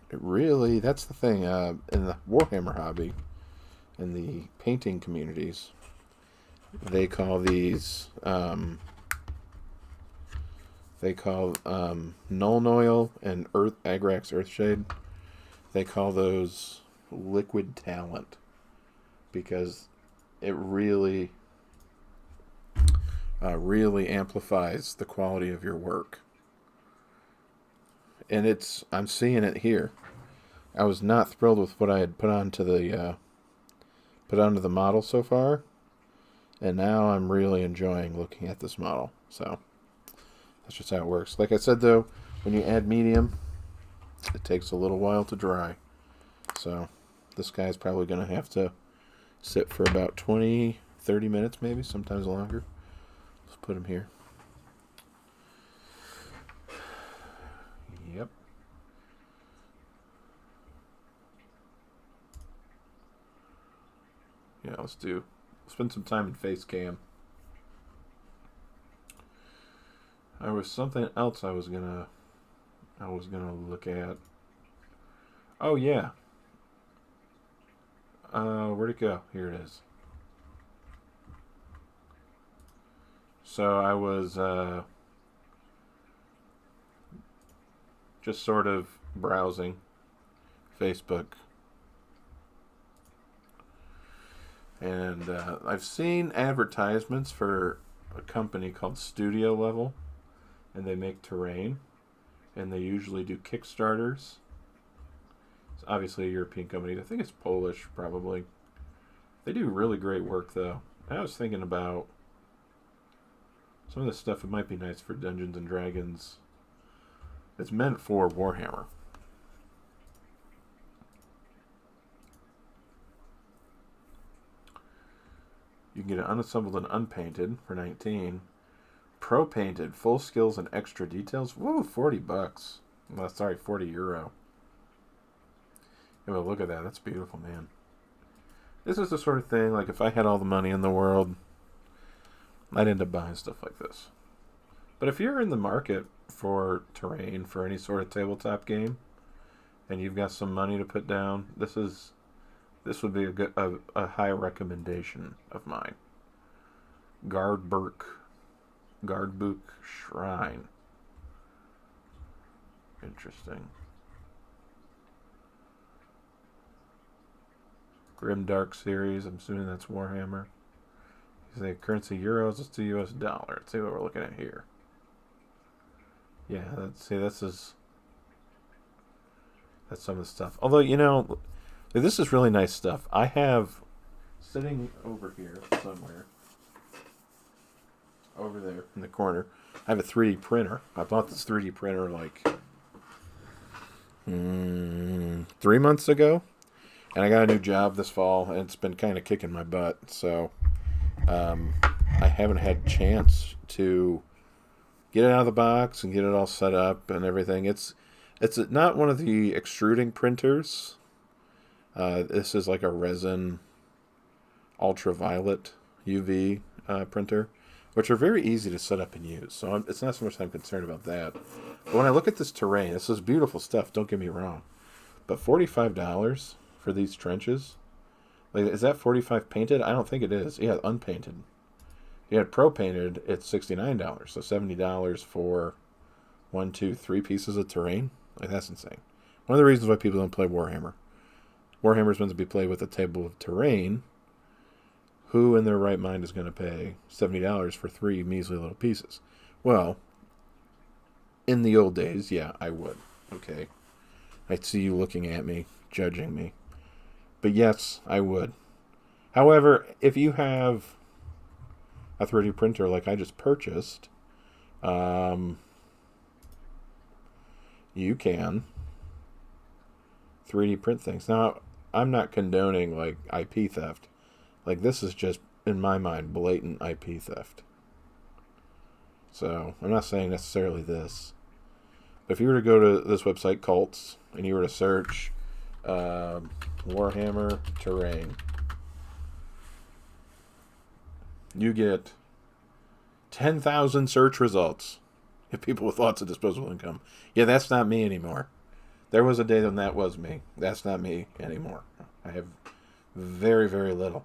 that's the thing. In the Warhammer hobby, in the painting communities, they call these, Nuln Oil and Agrax Earthshade, they call those liquid talent, because it really amplifies the quality of your work. And I'm seeing it here. I was not thrilled with what I had put onto the model so far, and now I'm really enjoying looking at this model. So that's just how it works. Like I said, though, when you add medium, it takes a little while to dry. So this guy's probably going to have to sit for about 20, 30 minutes maybe, sometimes longer. Let's put him here. Yep. Yeah, let's spend some time in face cam. There was something else I was gonna look at. Oh yeah. Where'd it go? Here it is. So I was just sort of browsing Facebook, and I've seen advertisements for a company called Studio Level, and they make terrain, and they usually do Kickstarters. It's obviously a European company. I think it's Polish, probably. They do really great work, though. I was thinking about some of this stuff. It might be nice for Dungeons and Dragons. It's meant for Warhammer. You can get it unassembled and unpainted for 19. Pro painted, full skills and extra details. Woo, $40. Well, sorry, €40. Yeah, well, look at that. That's beautiful, man. This is the sort of thing, like, if I had all the money in the world, I'd end up buying stuff like this. But if you're in the market for terrain for any sort of tabletop game, and you've got some money to put down, this would be a high recommendation of mine. Gardbook Shrine. Interesting. Grimdark series. I'm assuming that's Warhammer. You say currency euros. Let's do US dollar. Let's see what we're looking at here. Yeah, that's some of the stuff. Although, you know, this is really nice stuff. I have sitting over here somewhere, over there in the corner, I have a 3D printer. I bought this 3D printer like 3 months ago, and I got a new job this fall, and it's been kind of kicking my butt. So I haven't had a chance to get it out of the box and get it all set up and everything. It's not one of the extruding printers. This is like a resin ultraviolet UV printer, which are very easy to set up and use. So it's not so much that I'm concerned about that. But when I look at this terrain, this is beautiful stuff, don't get me wrong. But $45 for these trenches? Like, is that $45 painted? I don't think it is. Yeah, unpainted. Yeah, pro painted, it's $69. So $70 for 1, 2, 3 pieces of terrain? Like, that's insane. One of the reasons why people don't play Warhammer. Warhammer's meant to be played with a table of terrain. Who in their right mind is going to pay $70 for 3 measly little pieces? Well, in the old days, yeah, I would. Okay. I see you looking at me, judging me. But yes, I would. However, if you have a 3D printer like I just purchased, you can 3D print things. Now, I'm not condoning like IP theft. Like, this is just, in my mind, blatant IP theft. So, I'm not saying necessarily this. But if you were to go to this website, Cults, and you were to search Warhammer terrain, you get 10,000 search results. If people with lots of disposable income. Yeah, that's not me anymore. There was a day when that was me. That's not me anymore. I have very, very little.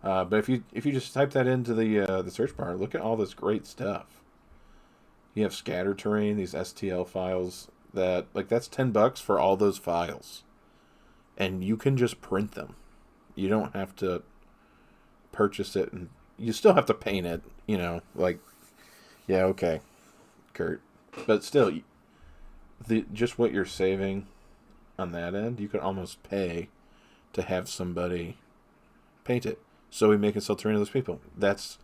But if you just type that into the search bar, look at all this great stuff. You have scatter terrain, these STL files that, like, that's $10 for all those files, and you can just print them. You don't have to purchase it, and you still have to paint it. You know, like, yeah, okay, Kurt, but still, just what you're saving on that end, you could almost pay to have somebody paint it. So we make and sell terrain to those people. That's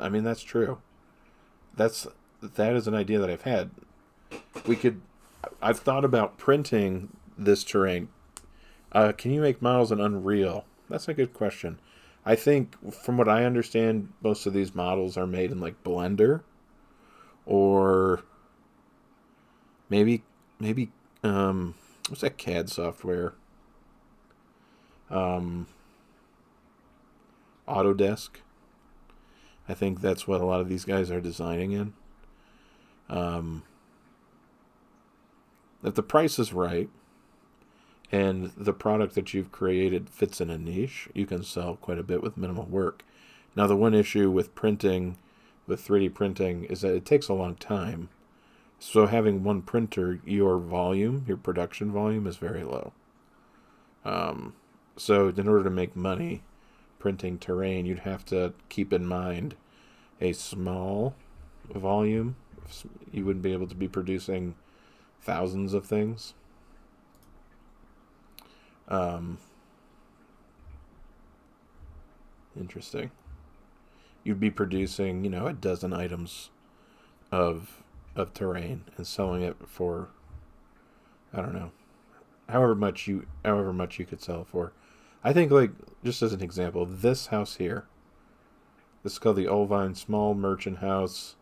true. That is an idea that I've had. We could I've thought about printing this terrain. Can you make models in Unreal? That's a good question. I think, from what I understand, most of these models are made in like Blender, or maybe what's that CAD software? Autodesk. I think that's what a lot of these guys are designing in. If the price is right and the product that you've created fits in a niche, you can sell quite a bit with minimal work. Now, the one issue with printing, with 3D printing, is that it takes a long time. So having one printer, your volume, your production volume, is very low. So in order to make money printing terrain, you'd have to keep in mind a small volume. You wouldn't be able to be producing thousands of things. Interesting. You'd be producing, a dozen items of terrain and selling it for, I don't know, however much you could sell it for. I think, like, just as an example, this house here. This is called the Olvine Small Merchant House.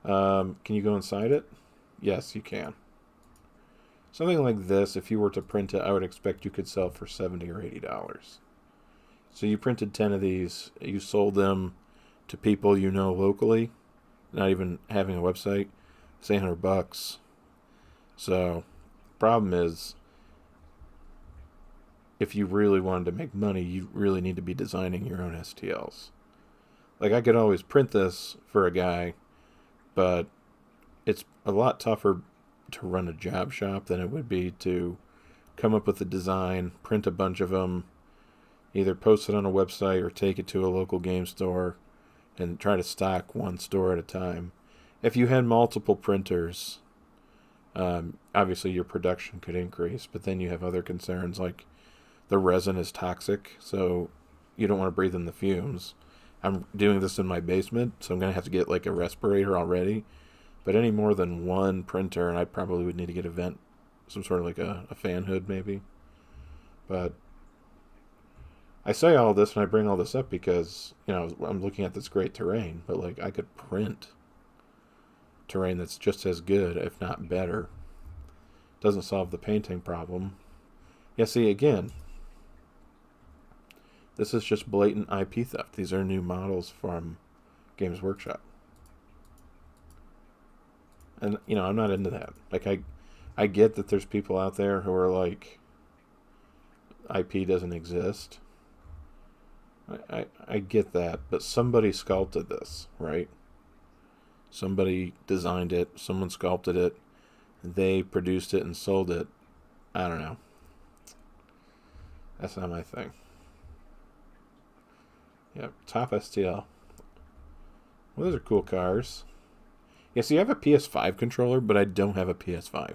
Can you go inside it? Yes, you can. Something like this, if you were to print it, I would expect you could sell for $70 or $80. So you printed 10 of these, you sold them to people you know locally, not even having a website, say $100. So, problem is, if you really wanted to make money, you really need to be designing your own STLs. Like, I could always print this for a guy, but it's a lot tougher to run a job shop than it would be to come up with a design, print a bunch of them, either post it on a website or take it to a local game store and try to stock one store at a time. If you had multiple printers, obviously your production could increase, but then you have other concerns like the resin is toxic, so you don't want to breathe in the fumes. I'm doing this in my basement, so I'm going to have to get like a respirator already. But any more than one printer, and I probably would need to get a vent, some sort of like a fan hood maybe. But I say all this and I bring all this up because, I'm looking at this great terrain, but like I could print terrain that's just as good, if not better. Doesn't solve the painting problem. Yeah, see, again, this is just blatant IP theft. These are new models from Games Workshop. And, I'm not into that. Like, I get that there's people out there who are like, IP doesn't exist. I get that, but somebody sculpted this, right? Somebody designed it, someone sculpted it, they produced it and sold it. I don't know. That's not my thing. Yep, top STL. Well, those are cool cars. Yeah, see, I have a PS5 controller, but I don't have a PS5.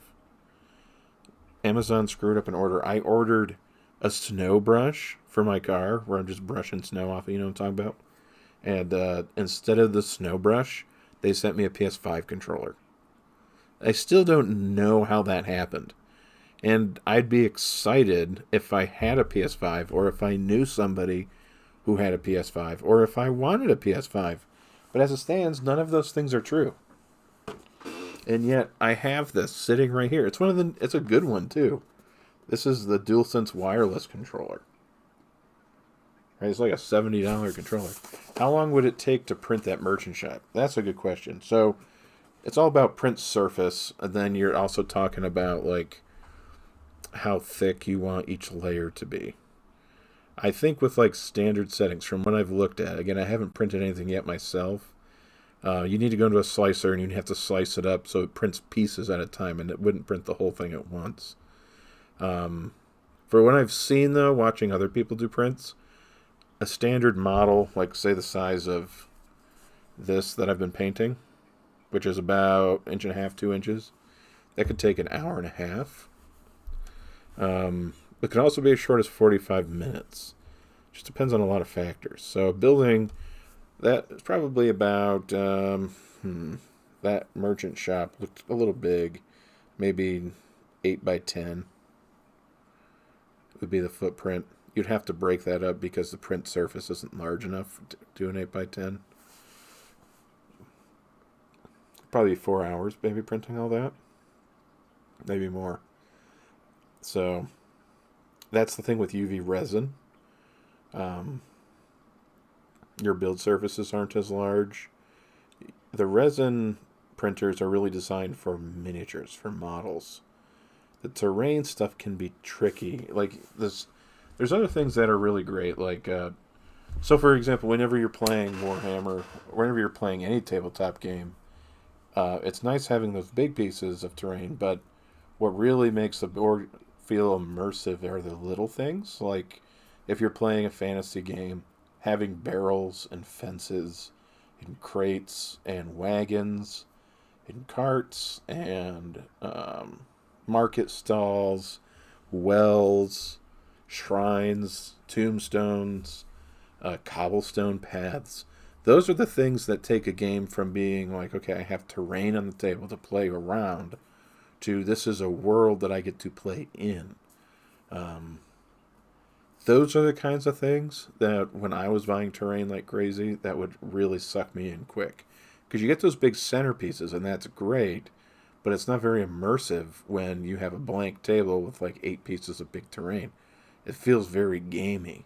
Amazon screwed up an order. I ordered a snow brush for my car, where I'm just brushing snow off, you know what I'm talking about? And instead of the snow brush, they sent me a PS5 controller. I still don't know how that happened. And I'd be excited if I had a PS5, or if I knew somebody who had a PS5, or if I wanted a PS5. But as it stands, none of those things are true. And yet, I have this sitting right here. It's a good one, too. This is the DualSense wireless controller. Right, it's like a $70 controller. How long would it take to print that merchant shop? That's a good question. So, it's all about print surface, and then you're also talking about, like, how thick you want each layer to be. I think with, like, standard settings, from what I've looked at, again, I haven't printed anything yet myself, you need to go into a slicer and you have to slice it up so it prints pieces at a time, and it wouldn't print the whole thing at once. For what I've seen, though, watching other people do prints, a standard model, like say the size of this that I've been painting, which is about 1.5 to 2 inches, that could take an hour and a half. It can also be as short as 45 minutes. Just depends on a lot of factors. So building that is probably about, that merchant shop looked a little big. maybe 8 by 10 would be the footprint. You'd have to break that up because the print surface isn't large enough to do an 8 by 10. Probably 4 hours, maybe, printing all that. Maybe more. So that's the thing with UV resin. Your build surfaces aren't as large. The resin printers are really designed for miniatures, for models. The terrain stuff can be tricky. Like this, there's other things that are really great. Like, so for example, whenever you're playing Warhammer, whenever you're playing any tabletop game, it's nice having those big pieces of terrain. But what really makes the board feel immersive are the little things. Like if you're playing a fantasy game, having barrels and fences and crates and wagons and carts and market stalls, wells, shrines, tombstones, cobblestone paths. Those are the things that take a game from being like, okay, I have terrain on the table to play around, to this is a world that I get to play in. Those are the kinds of things that when I was buying terrain like crazy, that would really suck me in quick. Because you get those big centerpieces, and that's great, but it's not very immersive when you have a blank table with like 8 pieces of big terrain. It feels very gamey.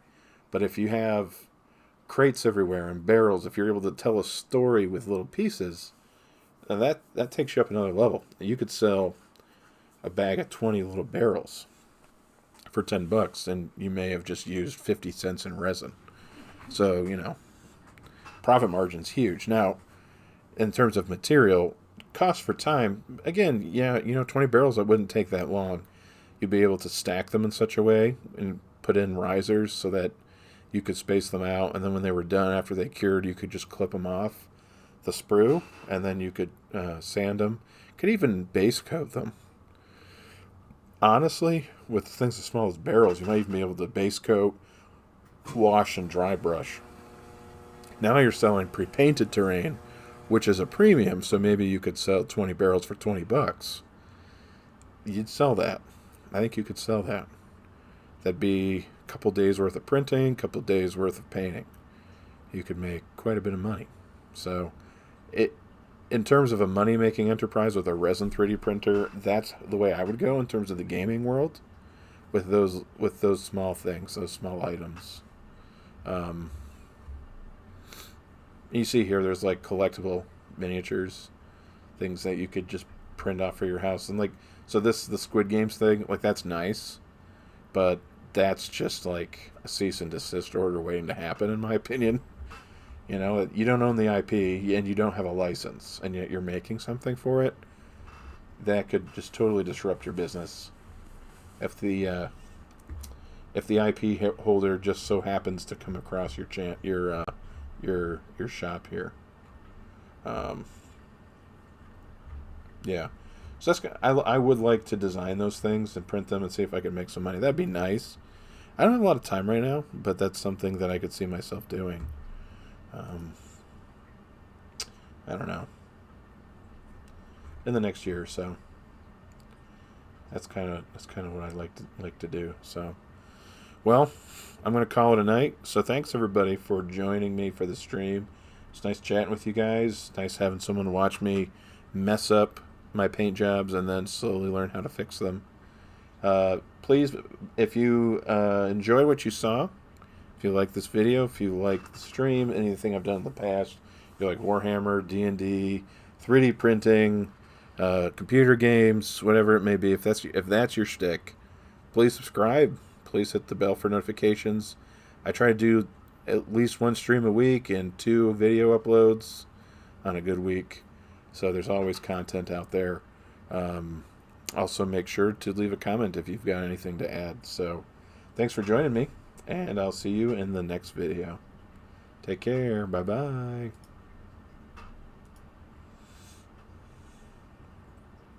But if you have crates everywhere and barrels, if you're able to tell a story with little pieces, that takes you up another level. You could sell a bag of 20 little barrels for $10, and you may have just used 50 cents in resin. So, profit margin's huge. Now, in terms of material, cost for time, again, 20 barrels, that wouldn't take that long. You'd be able to stack them in such a way and put in risers so that you could space them out, and then when they were done, after they cured, you could just clip them off the sprue, and then you could sand them. Could even base coat them. Honestly, with things as small as barrels, you might even be able to base coat, wash, and dry brush. Now you're selling pre-painted terrain, which is a premium, so maybe you could sell 20 barrels for $20. You'd sell that. I think you could sell that. That'd be a couple days worth of printing, a couple days worth of painting. You could make quite a bit of money. So, in terms of a money-making enterprise with a resin 3D printer, that's the way I would go in terms of the gaming world, with those small things, those small items. You see here, there's like collectible miniatures, things that you could just print off for your house, and like, so the Squid Games thing, like, that's nice, but that's just like a cease and desist order waiting to happen, in my opinion. You don't own the IP, and you don't have a license, and yet you're making something for it. That could just totally disrupt your business. If the IP holder just so happens to come across your shop here, yeah. So I would like to design those things and print them and see if I could make some money. That'd be nice. I don't have a lot of time right now, but that's something that I could see myself doing. I don't know, in the next year or so. That's kind of what I like to do. So, well, I'm going to call it a night. So thanks everybody for joining me for the stream. It's nice chatting with you guys. Nice having someone watch me mess up my paint jobs and then slowly learn how to fix them. Please, if you enjoy what you saw, if you like this video, if you like the stream, anything I've done in the past, you like Warhammer, D&D, 3D printing, computer games, whatever it may be, if that's your shtick, please subscribe. Please hit the bell for notifications. I try to do at least 1 stream a week and 2 video uploads on a good week. So there's always content out there. Also, make sure to leave a comment if you've got anything to add. So thanks for joining me, and I'll see you in the next video. Take care. Bye-bye.